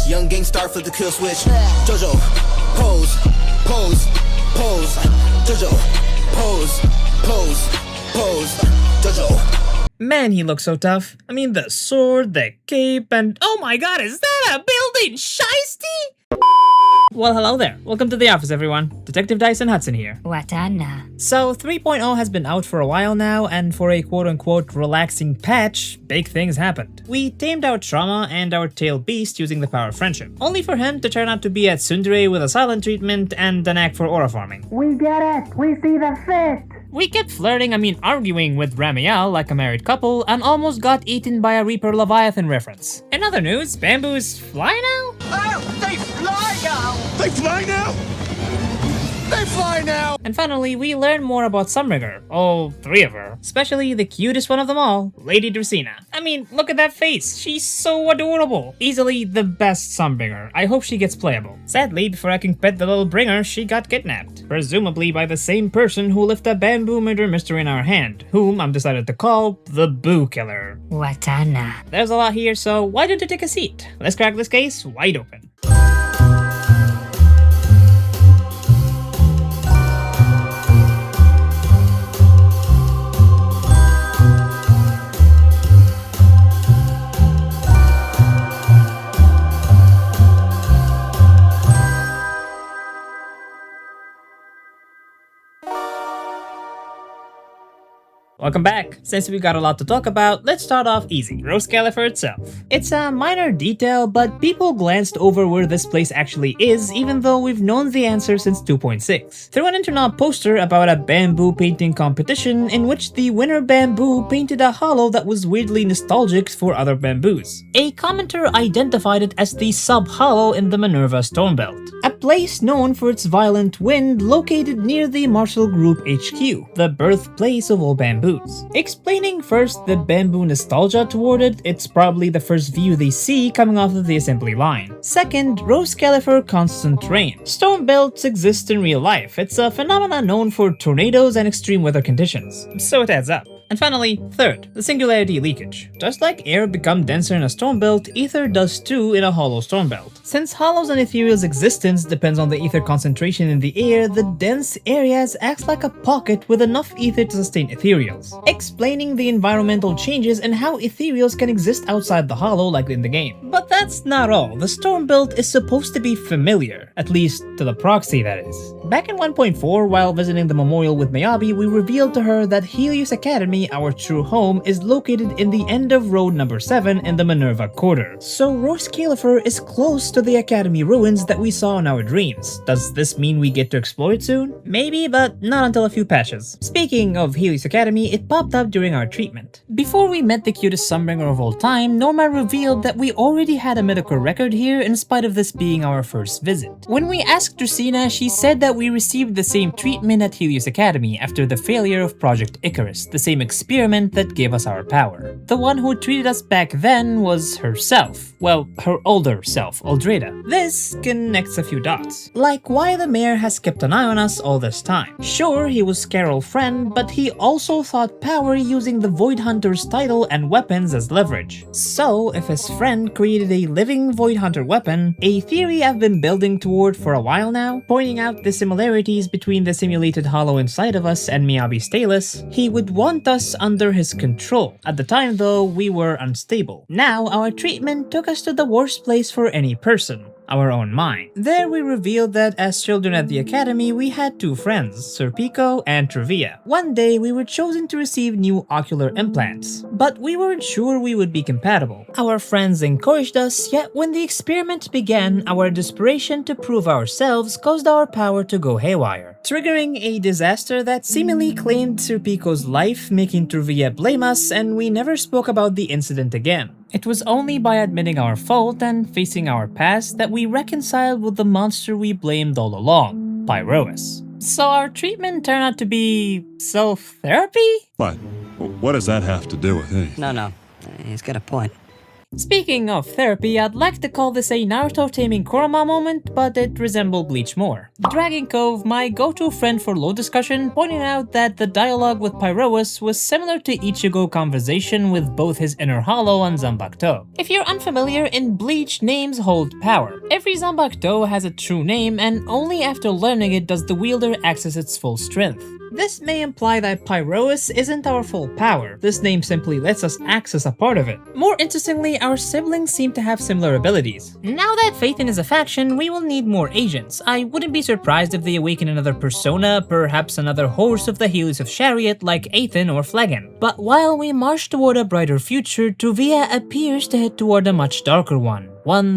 Young gang star flip the kill switch. Jojo, pose, pose, pose. Jojo, pose, pose, pose. Jojo. Man, he looks so tough. I mean, the sword, the cape, and oh my god, is that a building shiesty? Well, hello there. Welcome to the office, everyone. Detective Dyson Hudson here. Watana. So, 3.0 has been out for a while now, and for a quote-unquote relaxing patch, big things happened. We tamed our trauma and our tail beast using the power of friendship, only for him to turn out to be at tsundere with a silent treatment and an act for aura farming. We get it! We see the fit! We kept arguing with Remmielle like a married couple, and almost got eaten by a Reaper Leviathan reference. In other news, bamboos fly now? Oh, they fly now! They fly now! They fly now! And finally, we learn more about Sunbringer. All three of her. Especially the cutest one of them all, Lady Dracena. I mean, look at that face. She's so adorable. Easily the best Sunbringer. I hope she gets playable. Sadly, before I can pet the little bringer, she got kidnapped. Presumably by the same person who left a bamboo murder mystery in our hand, whom I'm decided to call the Boo Killer. Watana. There's a lot here, so why don't you take a seat? Let's crack this case wide open. Welcome back. Since we got a lot to talk about, let's start off easy. Rose Califer itself. It's a minor detail, but people glanced over where this place actually is, even though we've known the answer since 2.6. Through an internet poster about a bamboo painting competition in which the winner bamboo painted a hollow that was weirdly nostalgic for other bamboos. A commenter identified it as the sub-hollow in the Minerva Stormbelt, a place known for its violent wind located near the Marshall Group HQ, the birthplace of all bamboos. Explaining first the bamboo nostalgia toward it, it's probably the first view they see coming off of the assembly line. Second, Rose Califer constant rain. Storm belts exist in real life. It's a phenomenon known for tornadoes and extreme weather conditions, so it adds up. And finally, third, the Singularity leakage. Just like air become denser in a storm belt, ether does too in a hollow storm belt. Since hollows and ethereal's existence depends on the ether concentration in the air, the dense areas acts like a pocket with enough ether to sustain ethereals, explaining the environmental changes and how ethereals can exist outside the hollow like in the game. But that's not all. The storm belt is supposed to be familiar, at least to the Proxy, that is. Back in 1.4, while visiting the memorial with Miyabi, we revealed to her that Helios Academy, our true home, is located in the end of road number 7 in the Minerva Quarter. So Rose Califer is close to the Academy ruins that we saw in our dreams. Does this mean we get to explore it soon? Maybe, but not until a few patches. Speaking of Helios Academy, it popped up during our treatment. Before we met the cutest Sunbringer of all time, Norma revealed that we already had a medical record here in spite of this being our first visit. When we asked Dracena, she said that we received the same treatment at Helios Academy after the failure of Project Icarus, the same experiment that gave us our power. The one who treated us back then was herself. Well, her older self, Aldreda. This connects a few dots. Like why the mayor has kept an eye on us all this time. Sure, he was Carol's friend, but he also thought power using the Void Hunter's title and weapons as leverage. So, if his friend created a living Void Hunter weapon, a theory I've been building toward for a while now, pointing out the similarities between the simulated hollow inside of us and Miyabi's Talus, he would want us under his control. At the time though, we were unstable. Now, our treatment took us to the worst place for any person. Our own mind. There we revealed that as children at the academy, we had two friends, Sirpico and Truvia. One day we were chosen to receive new ocular implants, but we weren't sure we would be compatible. Our friends encouraged us, yet when the experiment began, our desperation to prove ourselves caused our power to go haywire, triggering a disaster that seemingly claimed Sirpico's life, making Truvia blame us, and we never spoke about the incident again. It was only by admitting our fault and facing our past that we reconciled with the monster we blamed all along, Pyrois. So our treatment turned out to be self-therapy? What? What does that have to do with anything? No, he's got a point. Speaking of therapy, I'd like to call this a Naruto taming Kurama moment, but it resembled Bleach more. Dragon Cove, my go-to friend for lore discussion, pointed out that the dialogue with Pyrois was similar to Ichigo conversation with both his inner hollow and Zanbakuto. If you're unfamiliar, in Bleach, names hold power. Every Zanbakuto has a true name, and only after learning it does the wielder access its full strength. This may imply that Pyrois isn't our full power. This name simply lets us access a part of it. More interestingly, our siblings seem to have similar abilities. Now that Phaethon is a faction, we will need more agents. I wouldn't be surprised if they awaken another persona, perhaps another horse of the Helios of Chariot like Aethan or Phlegon. But while we march toward a brighter future, Truvia appears to head toward a much darker one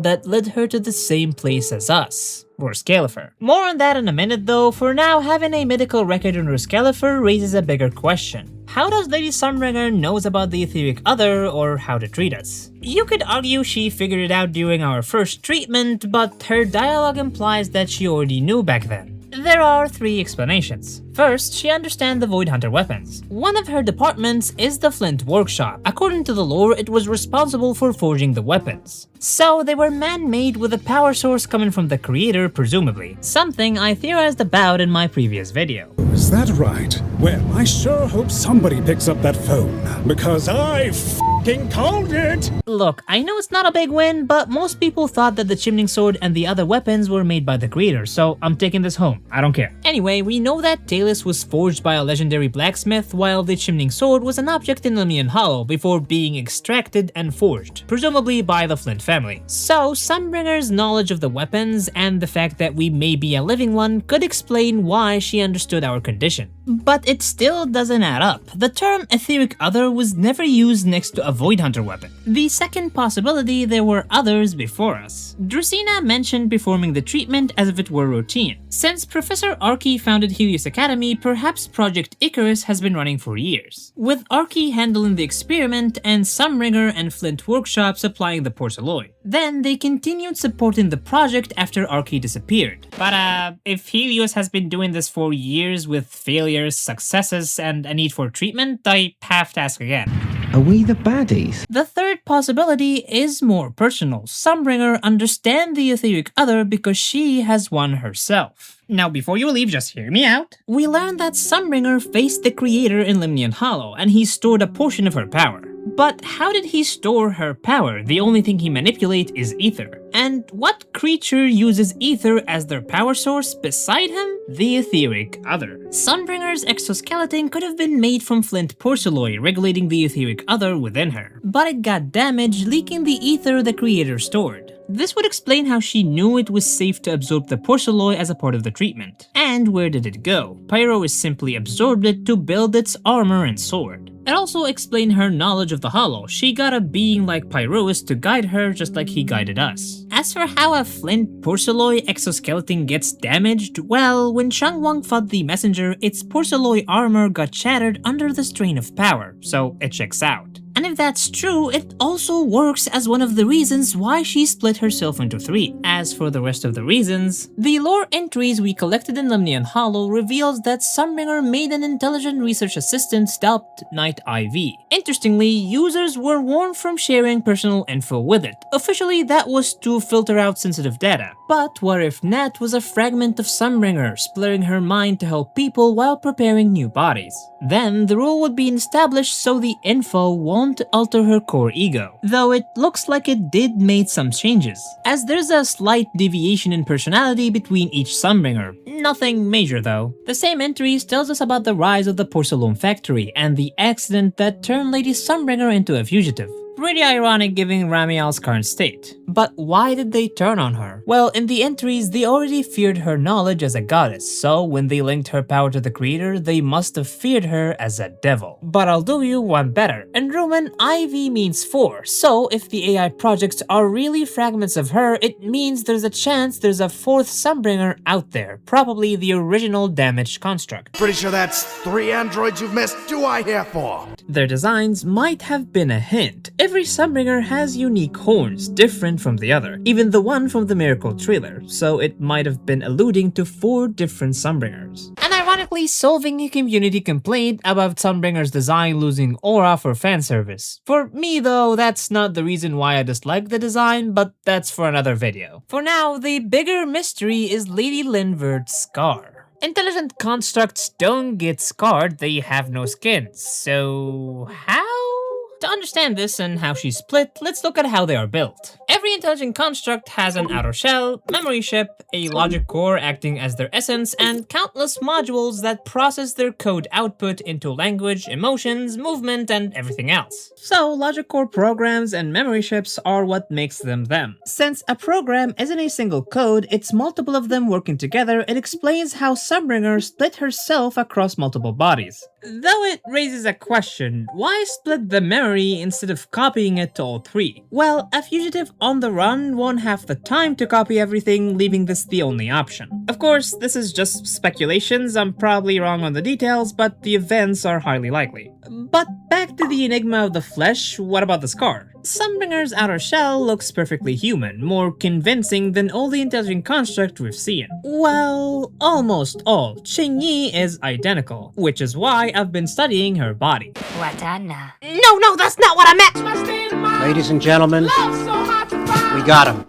that led her to the same place as us. Rose Califer. More on that in a minute though. For now, having a medical record on Rose Califer raises a bigger question. How does Lady Sunbringer knows about the etheric other or how to treat us? You could argue she figured it out during our first treatment, but her dialogue implies that she already knew back then. There are 3 explanations. First, she understands the Void Hunter weapons. One of her departments is the Flint Workshop. According to the lore, it was responsible for forging the weapons. So they were man-made with a power source coming from the creator, presumably. Something I theorized about in my previous video. Is that right? Well, I sure hope somebody picks up that phone, because I f***ing called it! Look, I know it's not a big win, but most people thought that the Chimney Sword and the other weapons were made by the creator, so I'm taking this home. I don't care. Anyway, we know that Talus was forged by a legendary blacksmith, while the Chimney Sword was an object in Lemnian Hollow before being extracted and forged, presumably by the Flint family. So, Sunbringer's knowledge of the weapons and the fact that we may be a living one could explain why she understood our condition. But it still doesn't add up. The term etheric other was never used next to a Void Hunter weapon. The second possibility, there were others before us. Drusina mentioned performing the treatment as if it were routine. Since Professor Archie founded Helios Academy, perhaps Project Icarus has been running for years, with Archie handling the experiment and Sunbringer and Flint Workshop supplying the porcelain. Then they continued supporting the project after Archie disappeared. But if Helios has been doing this for years with failures, successes, and a need for treatment, I have to ask again. Are we the baddies? The third possibility is more personal. Sunbringer understands the etheric other because she has one herself. Now, before you leave, just hear me out. We learned that Sunbringer faced the creator in Lemnian Hollow, and he stored a portion of her power. But how did he store her power? The only thing he manipulates is ether. And what creature uses ether as their power source beside him? The etheric other. Sunbringer's exoskeleton could have been made from flint porcelain, regulating the etheric other within her. But it got damaged, leaking the ether the creator stored. This would explain how she knew it was safe to absorb the porcelain as a part of the treatment. And where did it go? Pyrois simply absorbed it to build its armor and sword. It also explained her knowledge of the Hollow. She got a being like Pyrois to guide her just like he guided us. As for how a flint porcelain exoskeleton gets damaged, well, when Changwang fought the messenger, its porcelain armor got shattered under the strain of power, so it checks out. And if that's true, it also works as one of the reasons why she split herself into 3. As for the rest of the reasons, the lore entries we collected in Lemnian Hollow reveals that Sunbringer made an intelligent research assistant dubbed Night IV. Interestingly, users were warned from sharing personal info with it. Officially, that was to filter out sensitive data. But what if Nat was a fragment of Sunbringer, splitting her mind to help people while preparing new bodies? Then the rule would be established so the info won't alter her core ego, though it looks like it did make some changes, as there's a slight deviation in personality between each Sunbringer. Nothing major though. The same entries tells us about the rise of the porcelain factory and the accident that turned Lady Sunbringer into a fugitive. Pretty ironic given Remmielle's current state. But why did they turn on her? Well, in the entries, they already feared her knowledge as a goddess, so when they linked her power to the creator, they must have feared her as a devil. But I'll do you one better. In Roman, IV means 4, so if the AI projects are really fragments of her, it means there's a chance there's a 4th Sunbringer out there, probably the original damaged construct. Pretty sure that's 3 androids you've missed. Do I hear 4? Their designs might have been a hint. Every Sunbringer has unique horns, different from the other, even the one from the Miracle trailer, so it might have been alluding to 4 different Sunbringers. And ironically, basically solving a community complaint about Sunbringer's design losing aura for fan service. For me though, that's not the reason why I dislike the design, but that's for another video. For now, the bigger mystery is Lady Linverne's scar. Intelligent constructs don't get scarred, they have no skin. So how? To understand this and how she's split, let's look at how they are built. Every intelligent construct has an outer shell, memory chip, a logic core acting as their essence, and countless modules that process their code output into language, emotions, movement, and everything else. So logic core programs and memory chips are what makes them them. Since a program isn't a single code, it's multiple of them working together, it explains how Sunbringer split herself across multiple bodies. Though it raises a question, why split the memory instead of copying it to all three? Well, a fugitive on the run won't have the time to copy everything, leaving this the only option. Of course, this is just speculations, I'm probably wrong on the details, but the events are highly likely. But back to the enigma of the flesh, what about the scar? Sunbringer's outer shell looks perfectly human, more convincing than all the intelligent construct we've seen. Well, almost all. Qingyi is identical, which is why I've been studying her body. Watana. No, that's not what I meant! Ladies and gentlemen, we got him.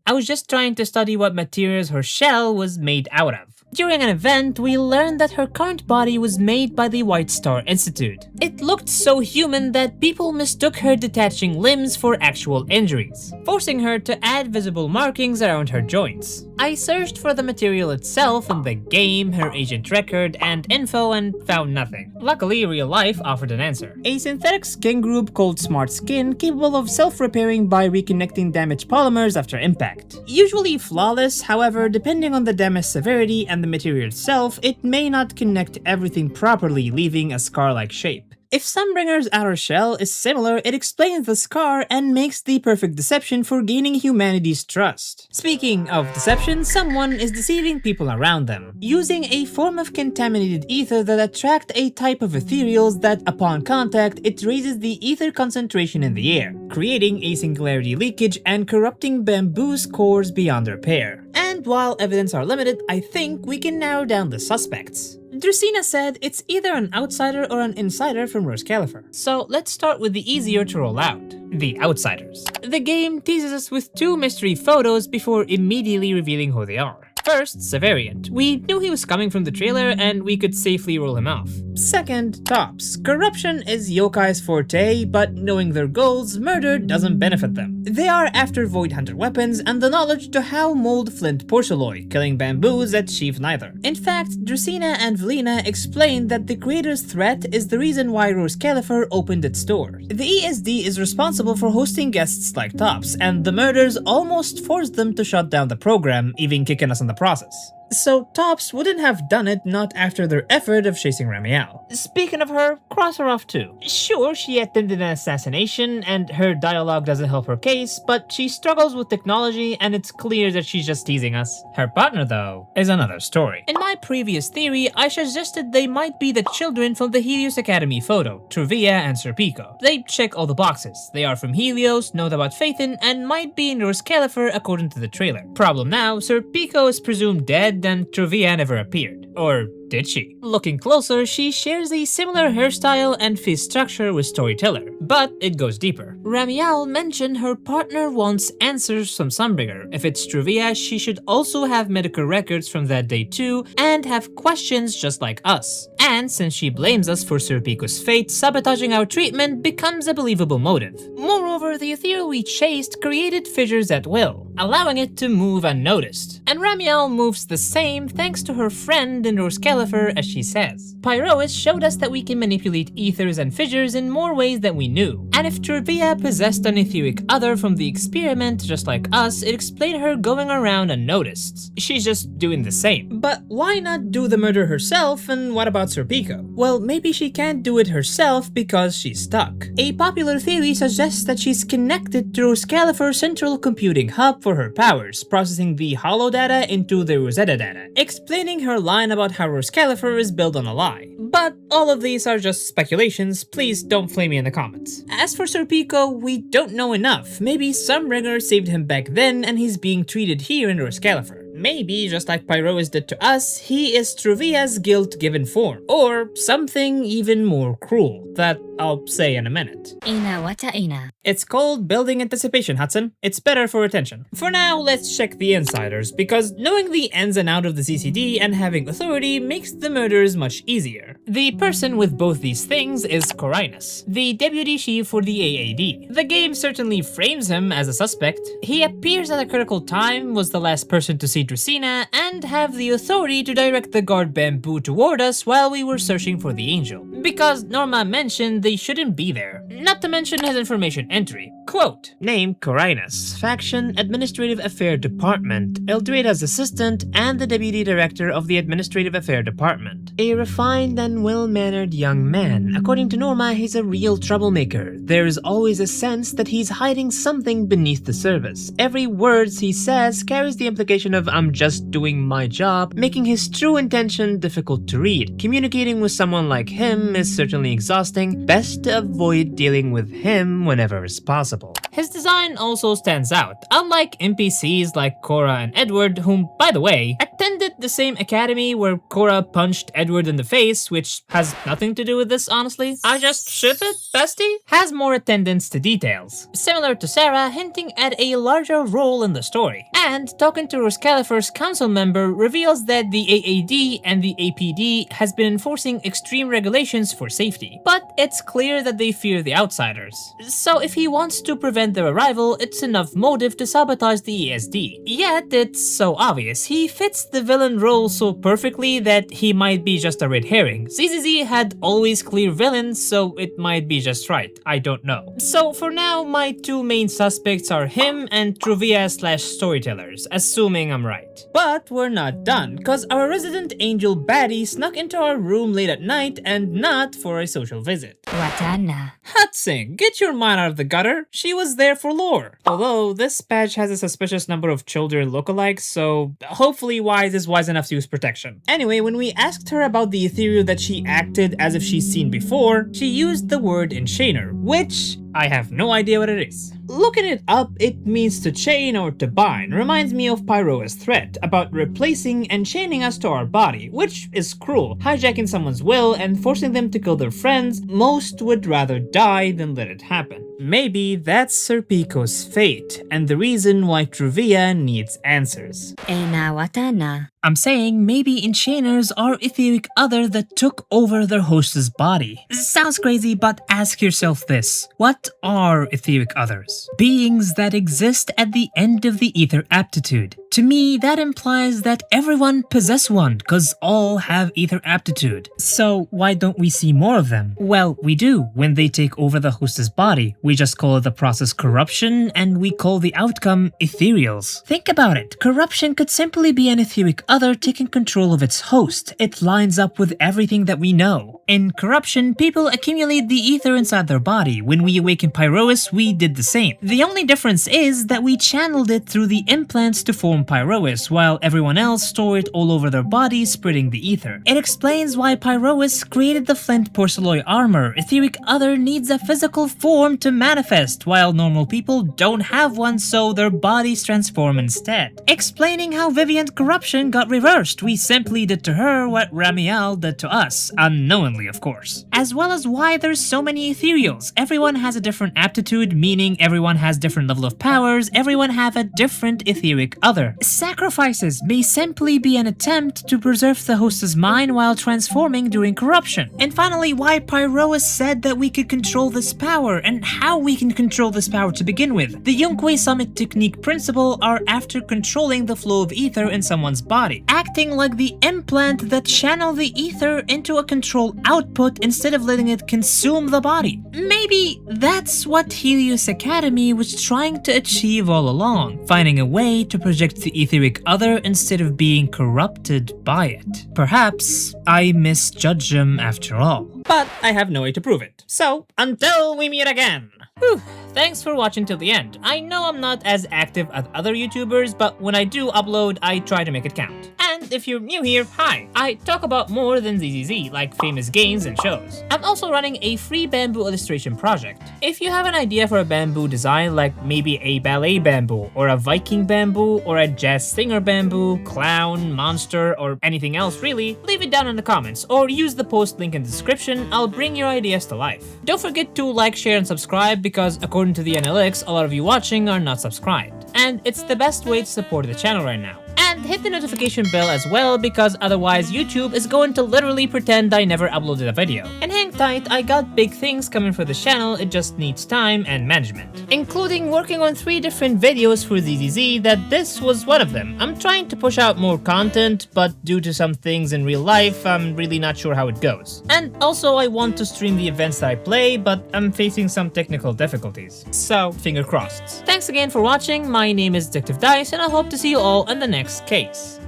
I was just trying to study what materials her shell was made out of. During an event, we learned that her current body was made by the White Star Institute. It looked so human that people mistook her detaching limbs for actual injuries, forcing her to add visible markings around her joints. I searched for the material itself in the game, her agent record, and info and found nothing. Luckily, real life offered an answer. A synthetic skin group called Smart Skin capable of self-repairing by reconnecting damaged polymers after impact. Usually flawless, however, depending on the damage severity and the material itself, it may not connect everything properly, leaving a scar-like shape. If Sunbringer's outer shell is similar, it explains the scar and makes the perfect deception for gaining humanity's trust. Speaking of deception, someone is deceiving people around them, using a form of contaminated ether that attract a type of ethereals that, upon contact, it raises the ether concentration in the air, creating a singularity leakage and corrupting bamboo's cores beyond repair. And while evidence are limited, I think we can narrow down the suspects. Drusina said it's either an outsider or an insider from Rose Califer. So let's start with the easier to roll out, the outsiders. The game teases us with two mystery photos before immediately revealing who they are. First, Severiant. We knew he was coming from the trailer and we could safely roll him off. Second, Tops. Corruption is yokai's forte, but knowing their goals, murder doesn't benefit them. They are after Void Hunter weapons and the knowledge to how mold flint porcelain, killing bamboos that achieve neither. In fact, Drusina and Velina explained that the creator's threat is the reason why Rose Califer opened its doors. The ESD is responsible for hosting guests like Tops, and the murders almost forced them to shut down the program, even kicking us in the process. So Tops wouldn't have done it not after their effort of chasing Remmielle. Speaking of her, cross her off too. Sure, she attempted an assassination and her dialogue doesn't help her case, but she struggles with technology and it's clear that she's just teasing us. Her partner though is another story. In my previous theory, I suggested they might be the children from the Helios Academy photo, Truvia and Sirpico. They check all the boxes. They are from Helios, know about Phaethon, and might be in Rose Califer according to the trailer. Problem now, Sirpico is presumed dead and Truvia never appeared. Or did she? Looking closer, she shares a similar hairstyle and face structure with Storyteller, but it goes deeper. Remmielle mentioned her partner wants answers from Sunbringer. If it's Truvia, she should also have medical records from that day too, and have questions just like us. And since she blames us for Sirpico's fate, sabotaging our treatment becomes a believable motive. Moreover, the ethereal we chased created fissures at will, allowing it to move unnoticed. And Remmielle moves the same thanks to her friend in Roscalifer, as she says. Pyrois showed us that we can manipulate ethers and fissures in more ways than we knew. And if Truvia possessed an etheric other from the experiment just like us, it explained her going around unnoticed. She's just doing the same. But why not do the murder herself, and what about Sirpico? Well, maybe she can't do it herself because she's stuck. A popular theory suggests that she's connected to Rose Califer's central computing hub for her powers, processing the holo data into the Rosetta data, explaining her line about how Rose Califer is built on a lie. But all of these are just speculations, please don't flame me in the comments. As for Sirpico, we don't know enough. Maybe Sunbringer saved him back then and he's being treated here in Roscalifer. Maybe, just like Pyrois did to us, he is Truvia's guilt-given form. Or something even more cruel, that I'll say in a minute. Ina wata ina. It's called building anticipation, Hudson. It's better for attention. For now, let's check the insiders, because knowing the ins and outs of the CCD and having authority makes the murders much easier. The person with both these things is Carinus, the deputy chief for the AAD. The game certainly frames him as a suspect. He appears at a critical time, was the last person to see Dracena, and have the authority to direct the guard bamboo toward us while we were searching for the angel. Because Norma mentioned they shouldn't be there. Not to mention his information entry. Quote, name Carinus, Faction Administrative Affair Department, Eldrada's assistant and the deputy director of the Administrative Affair Department. A refined and well-mannered young man. According to Norma, he's a real troublemaker. There's always a sense that he's hiding something beneath the surface. Every word he says carries the implication of I'm just doing my job, making his true intention difficult to read. Communicating with someone like him is certainly exhausting. Best to avoid dealing with him whenever is possible. His design also stands out, unlike NPCs like Cora and Edward, whom, by the way, attended the same academy where Cora punched Edward in the face, which has nothing to do with this, honestly. I just ship it, bestie? Has more attendance to details. Similar to Sarah, hinting at a larger role in the story. And talking to RoseCalifer's council member reveals that the AAD and the APD has been enforcing extreme regulations for safety. But it's clear that they fear the outsiders. So if he wants to prevent their arrival, it's enough motive to sabotage the ESD. Yet it's so obvious. He fits the villain role so perfectly that he might be just a red herring. ZZZ had always clear villains, so it might be just right. I don't know. So for now, my two main suspects are him and Truvia/Storytellers, assuming I'm right. But we're not done, cause our resident angel baddie snuck into our room late at night and not for a social visit. Watana. Hudson, get your mind out of the gutter. She was there for lore. Although, this patch has a suspicious number of children lookalikes, so hopefully Wise is wise enough to use protection. Anyway, when we asked her about the ethereal that she acted as if she's seen before, she used the word enchainer, which I have no idea what it is. Looking it up, it means to chain or to bind. Reminds me of Pyrois' threat about replacing and chaining us to our body, which is cruel, hijacking someone's will and forcing them to kill their friends. Most would rather die than let it happen. Maybe that's Sirpico's fate, and the reason why Truvia needs answers. Ina watana. I'm saying maybe enchainers are etheric other that took over their host's body. Sounds crazy, but ask yourself this. What are etheric others? Beings that exist at the end of the ether aptitude. To me, that implies that everyone possess one, cause all have ether aptitude. So why don't we see more of them? Well, we do when they take over the host's body. We just call the process corruption, and we call the outcome ethereals. Think about it. Corruption could simply be an etheric other taking control of its host. It lines up with everything that we know. In corruption, people accumulate the ether inside their body. When we awaken Pyrois, we did the same. The only difference is that we channeled it through the implants to form Pyrois, while everyone else stored it all over their bodies, spreading the ether. It explains why Pyrois created the flint porcelain armor. Etheric other needs a physical form to manifest, while normal people don't have one, so their bodies transform instead. Explaining how Vivian's corruption got reversed. We simply did to her what Remmielle did to us, unknowingly of course. As well as why there's so many ethereals. Everyone has a different aptitude, meaning everyone has different level of powers, everyone have a different etheric other. Sacrifices may simply be an attempt to preserve the host's mind while transforming during corruption. And finally, why Pyrois said that we could control this power, and how we can control this power to begin with. The Yunque Summit Technique principle are after controlling the flow of ether in someone's body, acting like the implant that channel the ether into a control output instead of letting it consume the body. Maybe That's what Helios Academy was trying to achieve all along, finding a way to project the etheric other instead of being corrupted by it. Perhaps I misjudged them after all. But I have no way to prove it. So, until we meet again! Whew, thanks for watching till the end. I know I'm not as active as other YouTubers, but when I do upload, I try to make it count. And if you're new here, hi! I talk about more than zzz, like famous games and shows. I'm also running a free bamboo illustration project. If you have an idea for a bamboo design, like maybe a ballet bamboo, or a Viking bamboo, or a jazz singer bamboo, clown, monster, or anything else really, leave it down in the comments, or use the post link in the description. I'll bring your ideas to life. Don't forget to like, share, and subscribe because according to the analytics, a lot of you watching are not subscribed. And it's the best way to support the channel right now. And hit the notification bell as well because otherwise YouTube is going to literally pretend I never uploaded a video. And hang tight, I got big things coming for the channel, it just needs time and management. Including working on 3 different videos for zzz that this was one of them. I'm trying to push out more content, but due to some things in real life, I'm really not sure how it goes. And also I want to stream the events that I play, but I'm facing some technical difficulties. So, finger crossed. Thanks again for watching, my name is Detective Dice, and I hope to see you all in the next case.